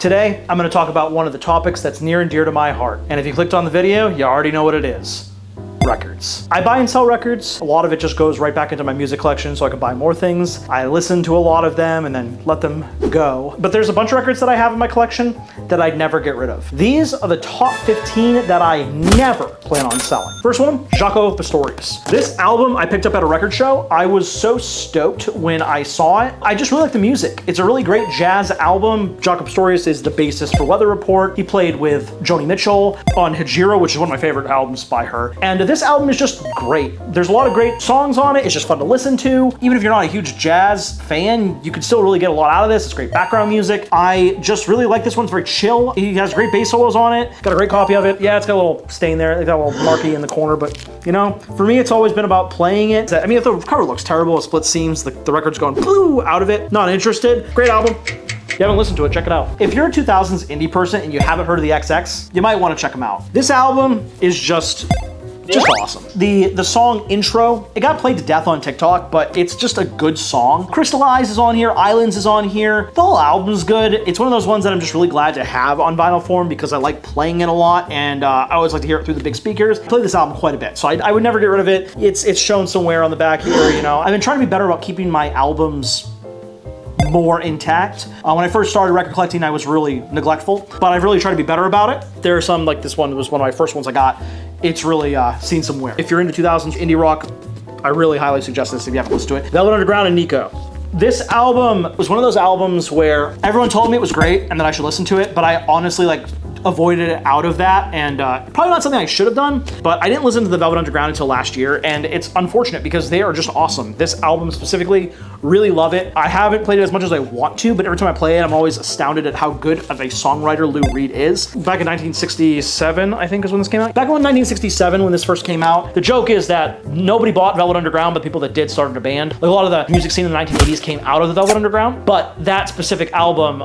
Today, I'm gonna talk about one of the topics that's near and dear to my heart. And if you clicked on the video, you already know what it is. Records. I buy and sell records. A lot of it just goes right back into my music collection so I can buy more things. I listen to a lot of them and then let them go. But there's a bunch of records that I have in my collection that I'd never get rid of. These are the top 15 that I never plan on selling. First one, Jaco Pastorius. This album I picked up at a record show. I was so stoked when I saw it. I just really like the music. It's a really great jazz album. Jaco Pastorius is the bassist for Weather Report. He played with Joni Mitchell on Hejira, which is one of my favorite albums by her. And this album is just great. There's a lot of great songs on it. It's just fun to listen to. Even if you're not a huge jazz fan, you can still really get a lot out of this. It's great background music. I just really like this one. It's very chill. He has great bass solos on it. Got a great copy of it. Yeah, it's got a little stain there. It's got a little marquee in the corner, but you know, for me, it's always been about playing it. I mean, if the cover looks terrible, it split seams, the record's going blue out of it. Not interested. Great album. If you haven't listened to it, check it out. If you're a 2000s indie person and you haven't heard of the XX, you might want to check them out. This album is just awesome. The song Intro, it got played to death on TikTok, but it's just a good song. Crystallize is on here, Islands is on here. The whole album's good. It's one of those ones that I'm just really glad to have on vinyl form because I like playing it a lot and I always like to hear it through the big speakers. I play this album quite a bit, so I would never get rid of it. It's shown somewhere on the back here, you know. I've been trying to be better about keeping my albums more intact. When I first started record collecting, I was really neglectful, but I've really tried to be better about it. There are some, like this one was one of my first ones I got. It's really seen some wear. If you're into 2000s indie rock, I really highly suggest this if you haven't listened to it. Velvet Underground and Nico. This album was one of those albums where everyone told me it was great and that I should listen to it, but I honestly avoided it out of that, and probably not something I should have done, but I didn't listen to the Velvet Underground until last year, and it's unfortunate because they are just awesome. This album specifically, really love it. I haven't played it as much as I want to, but every time I play it, I'm always astounded at how good of a songwriter Lou Reed is. Back in 1967, I think is when this came out. Back in 1967, when this first came out, the joke is that nobody bought Velvet Underground, but people that did started a band. Like a lot of the music scene in the 1980s came out of the Velvet Underground, but that specific album,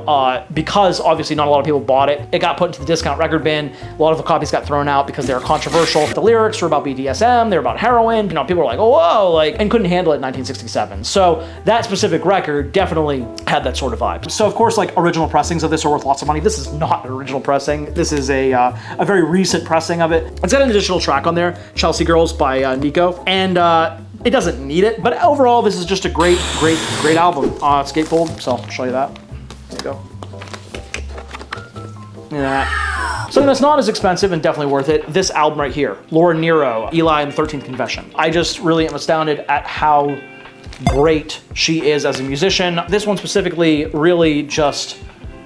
because obviously not a lot of people bought it, it got put into the discount record bin. A lot of the copies got thrown out because they were controversial. The lyrics were about BDSM, they were about heroin. You know, people were like, oh, whoa, and couldn't handle it in 1967. So that specific record definitely had that sort of vibe. So of course, original pressings of this are worth lots of money. This is not an original pressing. This is a very recent pressing of it. It's got an additional track on there, Chelsea Girls by Nico, and it doesn't need it, but overall, this is just a great album. It's gatefold, so I'll show you that. There you go. Yeah. Something that's not as expensive and definitely worth it, this album right here, Laura Nyro, Eli and the 13th Confession. I just really am astounded at how great she is as a musician. This one specifically really just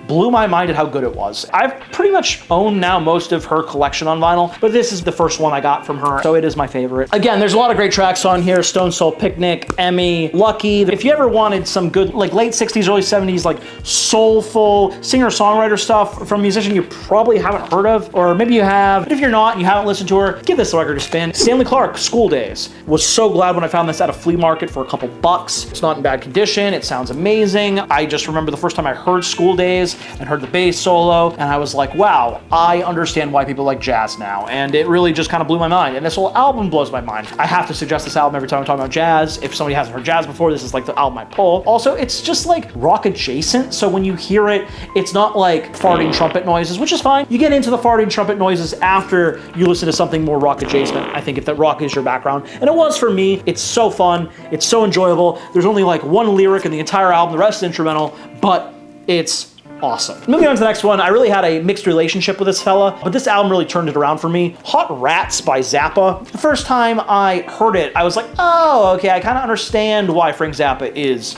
blew my mind at how good it was. I've pretty much owned now most of her collection on vinyl, but this is the first one I got from her, so it is my favorite. Again, there's a lot of great tracks on here. Stone Soul Picnic, Emmy, Lucky. If you ever wanted some good, late 60s, early 70s, soulful singer-songwriter stuff from a musician you probably haven't heard of, or maybe you have, but if you're not and you haven't listened to her, give this record a spin. Stanley Clarke, School Days. Was so glad when I found this at a flea market for a couple bucks. It's not in bad condition. It sounds amazing. I just remember the first time I heard School Days and heard the bass solo, and I was like, wow, I understand why people like jazz now, and it really just kind of blew my mind, and this whole album blows my mind. I have to suggest this album every time I'm talking about jazz. If somebody hasn't heard jazz before, this is the album I pull. Also, it's just rock adjacent, so when you hear it, it's not like farting trumpet noises, which is fine. You get into the farting trumpet noises after you listen to something more rock adjacent, I think, if that rock is your background, and it was for me. It's so fun, it's so enjoyable. There's only one lyric in the entire album, the rest is instrumental, but it's awesome. Moving on to the next one, I really had a mixed relationship with this fella, but this album really turned it around for me. Hot Rats by Zappa. The first time I heard it, I was like, oh, okay, I kind of understand why Frank Zappa is,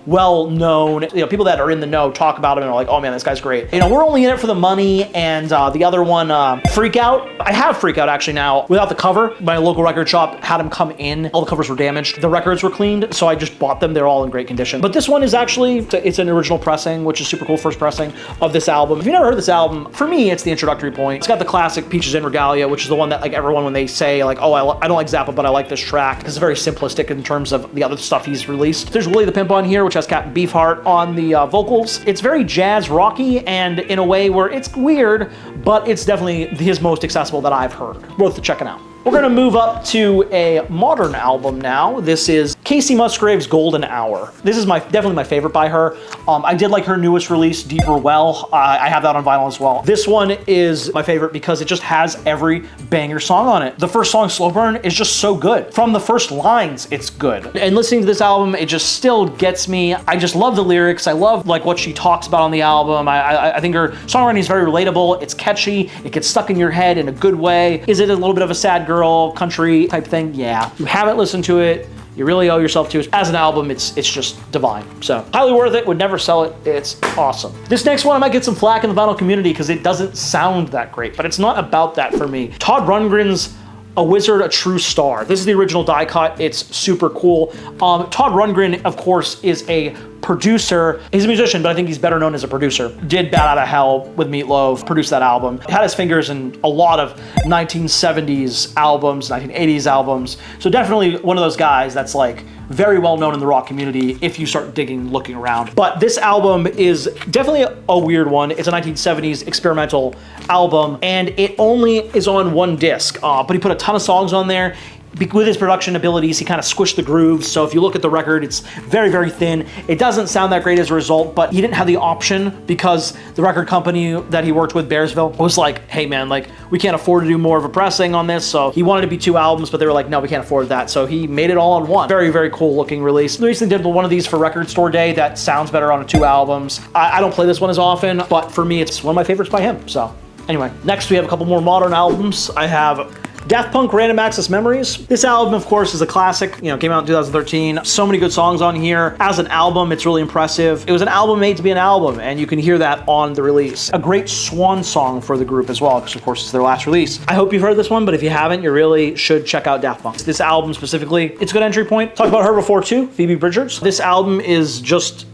well known. People that are in the know talk about him and are like, oh man, this guy's great. We're only in it for the money, and the other one, Freak Out. I have Freak Out actually now without the cover. My local record shop had them come in. All the covers were damaged. The records were cleaned, so I just bought them. They're all in great condition. But this one is actually, it's an original pressing, which is super cool. First pressing of this album. If you've never heard this album, for me, it's the introductory point. It's got the classic Peaches and Regalia, which is the one that everyone, when they say oh, I don't like Zappa, but I like this track, it's very simplistic in terms of the other stuff he's released. There's Willie the Pimp on here, which has Captain Beefheart on the vocals. It's very jazz rocky and in a way where it's weird, but it's definitely his most accessible that I've heard. Worth checking out. We're gonna move up to a modern album now. This is Kacey Musgrave's Golden Hour. This is definitely my favorite by her. I did like her newest release, Deeper Well. I have that on vinyl as well. This one is my favorite because it just has every banger song on it. The first song, Slow Burn, is just so good. From the first lines, it's good. And listening to this album, it just still gets me. I just love the lyrics. I love like what she talks about on the album. I think her songwriting is very relatable. It's catchy. It gets stuck in your head in a good way. Is it a little bit of a sad girl country type thing? Yeah. If you haven't listened to it, you really owe yourself to it. As an album, it's just divine. So highly worth it, would never sell it. It's awesome. This next one, I might get some flack in the vinyl community because it doesn't sound that great, but it's not about that for me. Todd Rundgren's A Wizard, a True Star. This is the original die cut. It's super cool. Todd Rundgren, of course, is a producer. He's a musician, but I think he's better known as a producer. Did Bat Out of Hell with Meatloaf, produced that album. Had his fingers in a lot of 1970s albums, 1980s albums. So definitely one of those guys that's like very well known in the rock community if you start digging, looking around. But this album is definitely a weird one. It's a 1970s experimental album, and it only is on one disc, but he put a ton of songs on there. With his production abilities, he kind of squished the grooves. So if you look at the record, it's very, very thin. It doesn't sound that great as a result, but he didn't have the option because the record company that he worked with, Bearsville, was like, hey man, like we can't afford to do more of a pressing on this. So he wanted to be 2 albums, but they were like, no, we can't afford that. So he made it all on one. Very, very cool looking release. He recently did one of these for Record Store Day that sounds better on 2 albums. I don't play this one as often, but for me, it's one of my favorites by him. So anyway, next we have a couple more modern albums. I have Daft Punk Random Access Memories. This album, of course, is a classic. You know, came out in 2013. So many good songs on here. As an album, it's really impressive. It was an album made to be an album, and you can hear that on the release. A great swan song for the group as well, because of course it's their last release. I hope you've heard this one, but if you haven't, you really should check out Daft Punk. This album specifically, it's a good entry point. Talked about her before too, Phoebe Bridgers. This album is just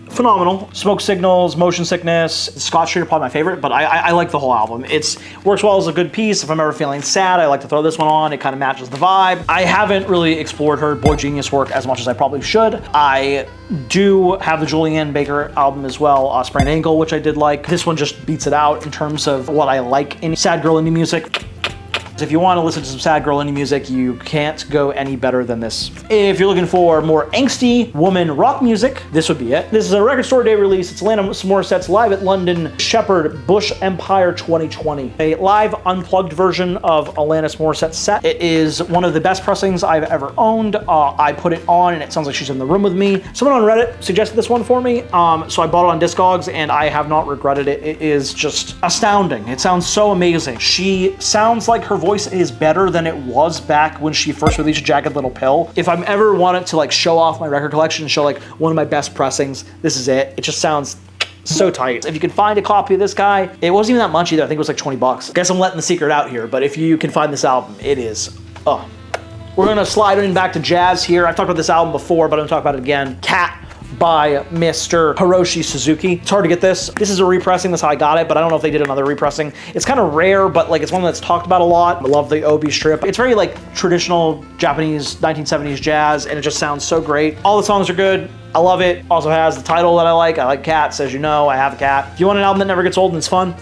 phenomenal. Smoke Signals, Motion Sickness, Scott Street are probably my favorite, but I like the whole album. It works well as a good piece. If I'm ever feeling sad, I like to throw this one on. It kind of matches the vibe. I haven't really explored her Boy Genius work as much as I probably should. I do have the Julianne Baker album as well, Sprained Ankle, which I did like. This one just beats it out in terms of what I like in sad girl indie music. If you want to listen to some sad girl indie music, you can't go any better than this. If you're looking for more angsty woman rock music, this would be it. This is a Record Store Day release. It's Alanis Morissette's Live at London Shepherd Bush Empire 2020. A live unplugged version of Alanis Morissette's set. It is one of the best pressings I've ever owned. I put it on and it sounds like she's in the room with me. Someone on Reddit suggested this one for me, so I bought it on Discogs and I have not regretted it. It is just astounding. It sounds so amazing. She sounds like her voice is better than it was back when she first released Jagged Little Pill. If I'm ever wanted to like show off my record collection and show like one of my best pressings, this is it. It just sounds so tight. If you can find a copy of this guy, it wasn't even that much either. I think it was like 20 bucks. I guess I'm letting the secret out here, but if you can find this album, it is, We're gonna slide in back to jazz here. I've talked about this album before, but I'm gonna talk about it again. Cat by Mr. Hiroshi Suzuki. It's hard to get this. This is a repressing, that's how I got it, but I don't know if they did another repressing. It's kind of rare, but like it's one that's talked about a lot. I love the Obi strip. It's very like traditional Japanese 1970s jazz, and it just sounds so great. All the songs are good. I love it. Also has the title that I like. I like cats, as you know. I have a cat. If you want an album that never gets old and it's fun,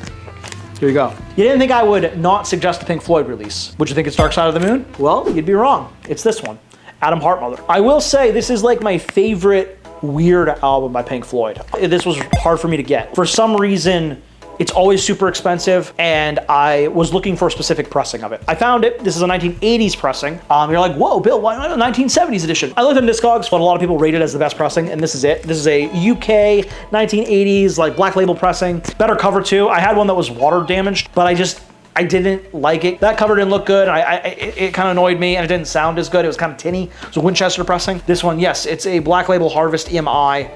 here you go. You didn't think I would not suggest a Pink Floyd release. Would you think it's Dark Side of the Moon? Well, you'd be wrong. It's this one, Adam Heartmother. I will say this is like my favorite weird album by Pink Floyd. This was hard for me to get. For some reason, it's always super expensive, and I was looking for a specific pressing of it. I found it. This is a 1980s pressing. You're like, whoa, Bill, why not a 1970s edition? I looked on Discogs, but a lot of people rate it as the best pressing, and this is it. This is a UK 1980s like black label pressing. Better cover too. I had one that was water damaged, but I didn't like it. That cover didn't look good. It kind of annoyed me, and it didn't sound as good. It was kind of tinny. It was a Winchester pressing. This one, yes, it's a Black Label Harvest EMI.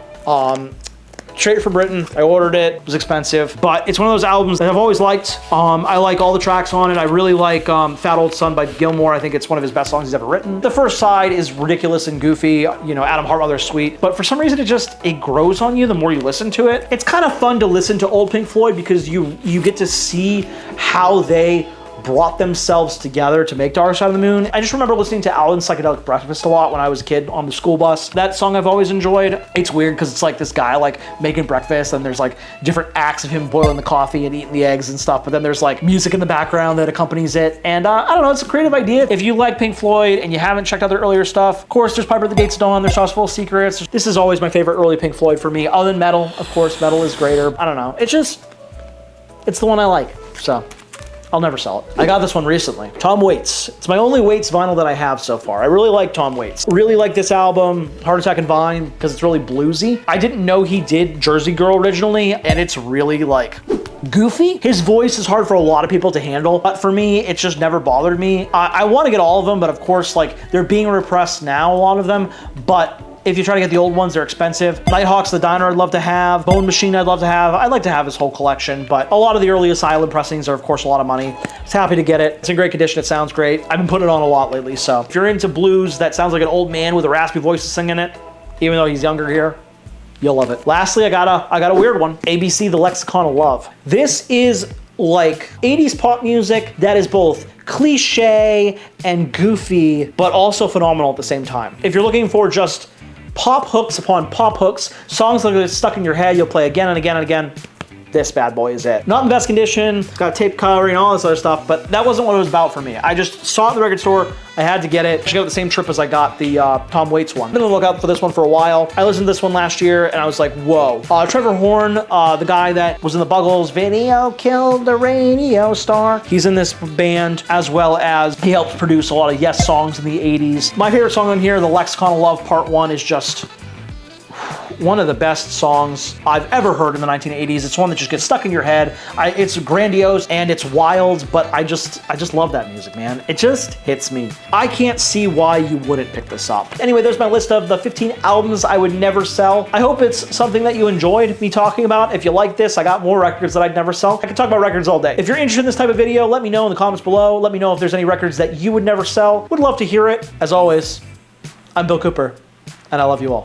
Straight from Britain. I ordered it. It was expensive, but it's one of those albums that I've always liked. I like all the tracks on it. I really like Fat Old Son by Gilmore. I think it's one of his best songs he's ever written. The first side is ridiculous and goofy. You know, Adam Heartmother's sweet, but for some reason it grows on you the more you listen to it. It's kind of fun to listen to old Pink Floyd because you get to see how they brought themselves together to make Dark Side of the Moon. I just remember listening to Alan's Psychedelic Breakfast a lot when I was a kid on the school bus. That song I've always enjoyed. It's weird because it's like this guy like making breakfast and there's like different acts of him boiling the coffee and eating the eggs and stuff, but then there's like music in the background that accompanies it. And I don't know, it's a creative idea. If you like Pink Floyd and you haven't checked out their earlier stuff, of course, there's Piper at the Gates of Dawn, there's Saucerful of Secrets. This is always my favorite early Pink Floyd for me, other than Metal. Of course, Metal is greater. I don't know. It's the one I like, so I'll never sell it. I got this one recently. Tom Waits. It's my only Waits vinyl that I have so far. I really like Tom Waits. Really like this album, Heart Attack and Vine, because it's really bluesy. I didn't know he did Jersey Girl originally, and it's really like goofy. His voice is hard for a lot of people to handle, but for me, it's just never bothered me. I want to get all of them, but of course, like they're being repressed now, a lot of them, but if you try to get the old ones, they're expensive. Nighthawks the Diner I'd love to have. Bone Machine I'd love to have. I'd like to have his whole collection, but a lot of the early Asylum pressings are of course a lot of money. I was happy to get it. It's in great condition, it sounds great. I've been putting it on a lot lately, so if you're into blues that sounds like an old man with a raspy voice singing it, even though he's younger here, you'll love it. Lastly, I got a weird one. ABC The Lexicon of Love. This is like 80s pop music that is both cliche and goofy, but also phenomenal at the same time. If you're looking for just pop hooks upon pop hooks, songs that are stuck in your head, you'll play again and again and again, this bad boy is it. Not in the best condition, it's got tape covering, all this other stuff, but that wasn't what it was about for me. I just saw it in the record store, I had to get it. I got it the same trip as I got the Tom Waits one. I've been on the lookout for this one for a while. I listened to this one last year and I was like, whoa. Trevor Horn, the guy that was in the Buggles video, killed the radio star. He's in this band, as well as he helped produce a lot of Yes songs in the 80s. My favorite song on here, The Lexicon of Love Part 1, is just one of the best songs I've ever heard in the 1980s. It's one that just gets stuck in your head. It's grandiose and it's wild, but I just love that music, man. It just hits me. I can't see why you wouldn't pick this up. Anyway, there's my list of the 15 albums I would never sell. I hope it's something that you enjoyed me talking about. If you like this, I got more records that I'd never sell. I could talk about records all day. If you're interested in this type of video, let me know in the comments below. Let me know if there's any records that you would never sell. Would love to hear it. As always, I'm Bill Cooper, and I love you all.